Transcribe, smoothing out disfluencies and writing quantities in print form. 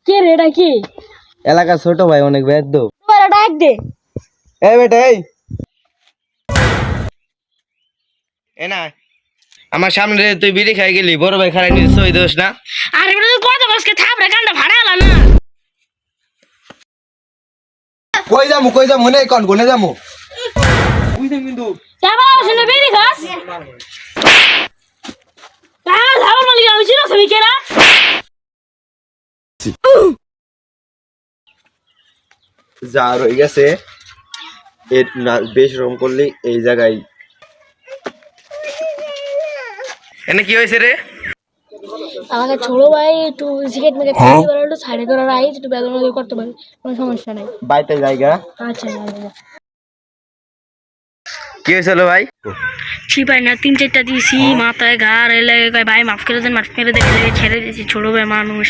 কে রে এটা কি? এলাকার ছোট ভাই অনেক বেদ্য। তোরা ডাক দে। এই বেটা এই এ না আমার সামনে রে তুই বিড়ি খাই গেলি বড় ভাই খারাই নিস ওই দোষ না। আরে বেটা তুই কত বসকে থাপড়ে কান্ডা ভাড়া আলা না। কই যামু নে কোন গনে যামু বুঝছেন কিন্তু যাবা শুনে বেরি খাস। যাবা মালিক আমি ছিল তুমি কেরা? যা রয়ে গেছে এর না বেশ রকম করলে এই জায়গায় এনে কি হয়েছে রে? আমাকে ছোট ভাই একটু সিগারেট মেরে খাই বলে একটু সাইডে করে রাইস একটু বেদনা দিয়ে করতে পারি, কোনো সমস্যা নাই। বাইতে জায়গা আচ্ছা কি হয়েছিল ভাই? ছিপাই না 3-4টা দিয়েছি মাথায় ঘাড় এলে ভাই মাফ করে দেন, মাফ করে দেখলে ছেড়ে দিয়েছি, ছোট ভাই মানুষ।